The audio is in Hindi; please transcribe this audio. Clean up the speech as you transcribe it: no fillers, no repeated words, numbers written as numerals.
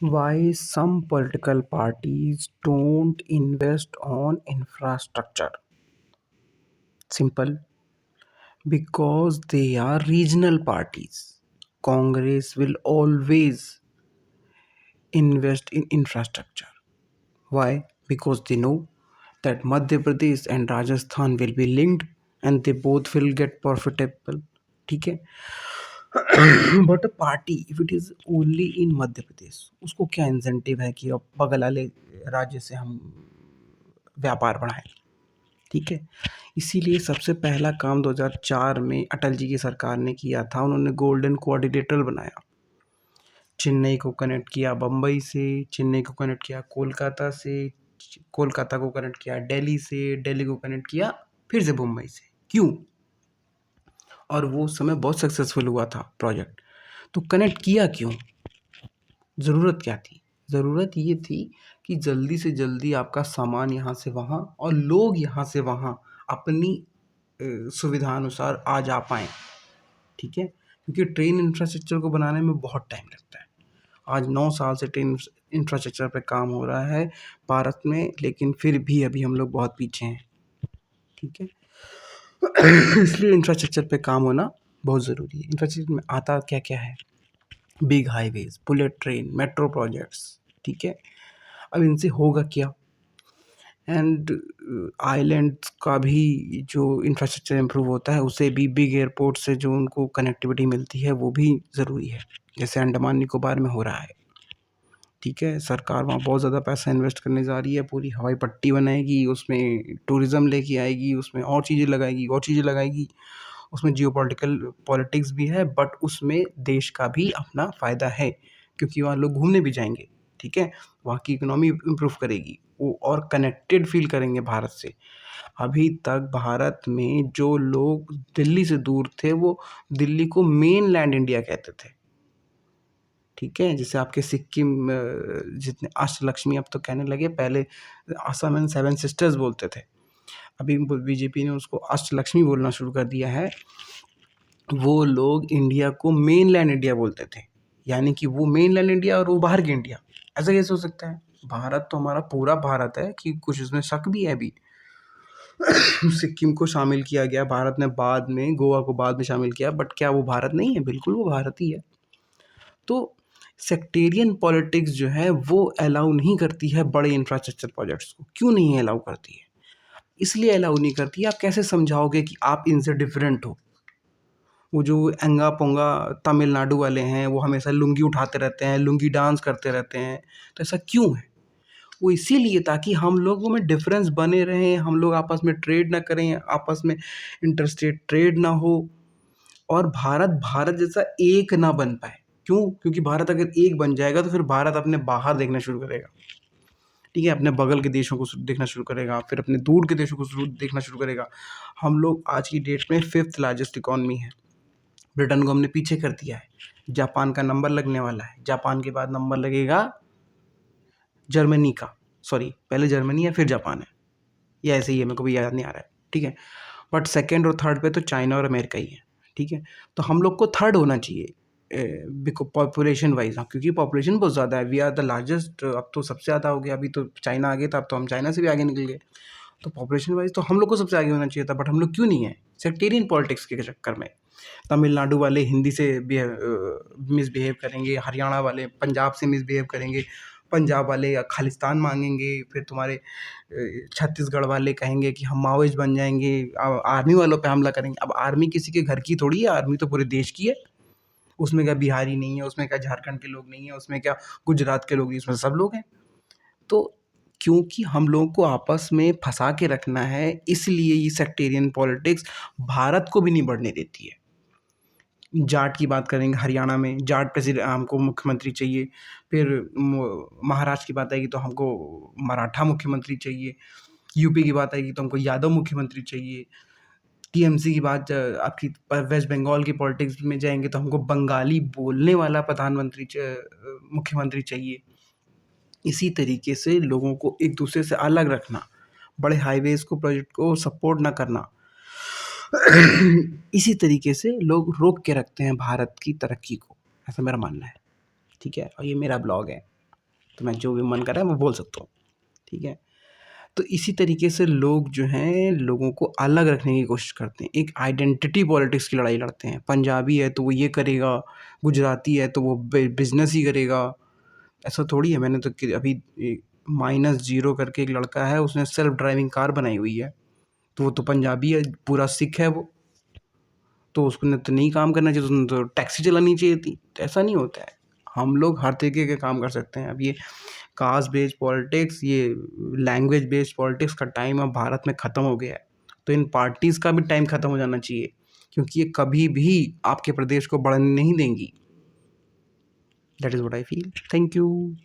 Why some political parties don't invest on infrastructure? Simple, because they are regional parties. Congress will always invest in infrastructure. Why? Because they know that Madhya Pradesh and Rajasthan will be linked and they both will get profitable. ठीक है. But a party if it is only in Madhya Pradesh, उसको क्या इंसेंटिव है कि अब बगल वाले राज्य से हम व्यापार बढ़ाएं. ठीक है. इसीलिए सबसे पहला काम 2004 में अटल जी की सरकार ने किया था. उन्होंने गोल्डन क्वाड्रिलेटरल बनाया. चेन्नई को कनेक्ट किया बम्बई से, चेन्नई को कनेक्ट किया कोलकाता से, कोलकाता को कनेक्ट किया दिल्ली से, दिल्ली को कनेक्ट किया फिर से मुंबई से. क्यों? और वो उस समय बहुत सक्सेसफुल हुआ था प्रोजेक्ट. तो कनेक्ट किया क्यों? ज़रूरत क्या थी? ज़रूरत ये थी कि जल्दी से जल्दी आपका सामान यहाँ से वहाँ और लोग यहाँ से वहाँ अपनी सुविधा अनुसार आ जा पाएँ. ठीक है. क्योंकि ट्रेन इंफ्रास्ट्रक्चर को बनाने में बहुत टाइम लगता है. आज 9 साल से ट्रेन इंफ्रास्ट्रक्चर पे काम हो रहा है भारत में, लेकिन फिर भी अभी हम लोग बहुत पीछे हैं. ठीक है. इसलिए इंफ्रास्ट्रक्चर पे काम होना बहुत ज़रूरी है. इंफ्रास्ट्रक्चर में आता क्या क्या है? Big highways, bullet train, metro projects. ठीक है. अब इनसे होगा क्या? एंड आइलैंड्स का भी जो इंफ्रास्ट्रक्चर इम्प्रूव होता है, उसे भी बिग एयरपोर्ट से जो उनको कनेक्टिविटी मिलती है वो भी ज़रूरी है, जैसे अंडमान निकोबार में हो रहा है. ठीक है. सरकार वहाँ बहुत ज़्यादा पैसा इन्वेस्ट करने जा रही है. पूरी हवाई पट्टी बनाएगी, उसमें टूरिज़्म लेके आएगी, उसमें और चीज़ें लगाएगी, और चीज़ें लगाएगी. उसमें जियोपॉलिटिकल पॉलिटिक्स भी है, बट उसमें देश का भी अपना फ़ायदा है, क्योंकि वहाँ लोग घूमने भी जाएंगे. ठीक है. वहाँ की इकोनॉमी इम्प्रूव करेगी, वो और कनेक्टेड फील करेंगे भारत से. अभी तक भारत में जो लोग दिल्ली से दूर थे, वो दिल्ली को मेन लैंड इंडिया कहते थे. ठीक है. जैसे आपके सिक्किम जितने अष्टलक्ष्मी अब तो कहने लगे, पहले असम एंड सेवन सिस्टर्स बोलते थे. अभी बीजेपी ने उसको अष्टलक्ष्मी बोलना शुरू कर दिया है. वो लोग इंडिया को मेन लैंड इंडिया बोलते थे, यानी कि वो मेन लैंड इंडिया और वो बाहर की इंडिया. ऐसा कैसे हो सकता है? भारत तो हमारा पूरा भारत है, कि कुछ इसमें शक भी है अभी. सिक्किम को शामिल किया गया भारत ने बाद में, गोवा को बाद में शामिल किया, बट क्या वो भारत नहीं है? बिल्कुल वो भारत ही है. तो सेक्टेरियन पॉलिटिक्स जो है वो अलाउ नहीं करती है बड़े इंफ्रास्ट्रक्चर प्रोजेक्ट्स को. क्यों नहीं अलाउ करती है? इसलिए अलाउ नहीं करती है. आप कैसे समझाओगे कि आप इनसे डिफरेंट हो? वो जो एंगा पोंगा तमिलनाडु वाले हैं, वो हमेशा लुंगी उठाते रहते हैं, लुंगी डांस करते रहते हैं. तो ऐसा क्यों है? वो इसीलिए ताकि हम लोगों में डिफरेंस बने रहें, हम लोग आपस में ट्रेड ना करें, आपस में इंटरस्टेट ट्रेड ना हो, और भारत भारत जैसा एक ना बन पाए. क्यों? क्योंकि भारत अगर एक बन जाएगा तो फिर भारत अपने बाहर देखना शुरू करेगा. ठीक है. अपने बगल के देशों को देखना शुरू करेगा, फिर अपने दूर के देशों को देखना शुरू करेगा. हम लोग आज की डेट में 5th लार्जेस्ट इकॉनमी है. ब्रिटेन को हमने पीछे कर दिया है. जापान का नंबर लगने वाला है. जापान के बाद नंबर लगेगा जर्मनी का. सॉरी, पहले जर्मनी है फिर जापान है, या ऐसे ही है, मेरे को भी याद नहीं आ रहा है. ठीक है. बट सेकंड और थर्ड पे तो चाइना और अमेरिका ही है. ठीक है. तो हम लोग को थर्ड होना चाहिए पॉपुलेशन वाइज. हाँ, क्योंकि पॉपुलेशन बहुत ज़्यादा है. We are the largest. अब तो सबसे ज़्यादा हो गया. अभी तो चाइना आगे था, अब तो हम चाइना से भी आगे निकल गए. तो पॉपुलेशन वाइज तो हम लोग को सबसे आगे होना चाहिए था, बट हम लोग क्यों नहीं है? सेक्टेरियन पॉलिटिक्स के चक्कर में. तमिलनाडु वाले हिंदी से मिसबिहेव करेंगे, हरियाणा वाले पंजाब से मिसबिहेव करेंगे, पंजाब वाले खालिस्तान मांगेंगे, फिर तुम्हारे छत्तीसगढ़ वाले कहेंगे कि हम माओइस्ट बन जाएंगे, आर्मी वालों पे हमला करेंगे. अब आर्मी किसी के घर की थोड़ी है, आर्मी तो पूरे देश की है. उसमें क्या बिहारी नहीं है, उसमें क्या झारखंड के लोग नहीं है, उसमें क्या गुजरात के लोग नहीं, उसमें सब लोग हैं. तो क्योंकि हम लोगों को आपस में फंसा के रखना है, इसलिए ये सेक्टेरियन पॉलिटिक्स भारत को भी नहीं बढ़ने देती है. जाट की बात करेंगे, हरियाणा में जाट प्रेसिडेंट, हमको मुख्यमंत्री चाहिए. फिर महाराष्ट्र की बात आएगी तो हमको मराठा मुख्यमंत्री चाहिए. यूपी की बात आएगी तो हमको यादव मुख्यमंत्री चाहिए. टीएमसी की बात आपकी वेस्ट बंगाल की पॉलिटिक्स में जाएंगे तो हमको बंगाली बोलने वाला प्रधानमंत्री मुख्यमंत्री चाहिए. इसी तरीके से लोगों को एक दूसरे से अलग रखना, बड़े हाईवेज को प्रोजेक्ट को सपोर्ट ना करना, इसी तरीके से लोग रोक के रखते हैं भारत की तरक्की को. ऐसा मेरा मानना है. ठीक है. और ये मेरा ब्लॉग है. तो मैं जो भी मन कर रहा है मैं बोल सकता हूँ, ठीक है। तो इसी तरीके से लोग जो हैं लोगों को अलग रखने की कोशिश करते हैं, एक आइडेंटिटी पॉलिटिक्स की लड़ाई लड़ते हैं। पंजाबी है तो वो ये करेगा, गुजराती है तो वो बिजनेस ही करेगा। ऐसा थोड़ी है। मैंने तो अभी -0 करके एक लड़का है, उसने सेल्फ ड्राइविंग कार बनाई हुई है, तो वो तो पंजाबी है, पूरा सिख है वो, तो उसने तो नहीं काम करना चाहिए, उसने तो टैक्सी चलानी चाहिए थी। तो ऐसा नहीं होता है, हम लोग हर तरीके के काम कर सकते हैं। अब ये कास्ट बेस्ड पॉलिटिक्स, ये लैंग्वेज बेस्ड पॉलिटिक्स का टाइम अब भारत में ख़त्म हो गया है। तो इन पार्टीज़ का भी टाइम ख़त्म हो जाना चाहिए, क्योंकि ये कभी भी आपके प्रदेश को बढ़ने नहीं देंगी। That is what I feel. Thank you.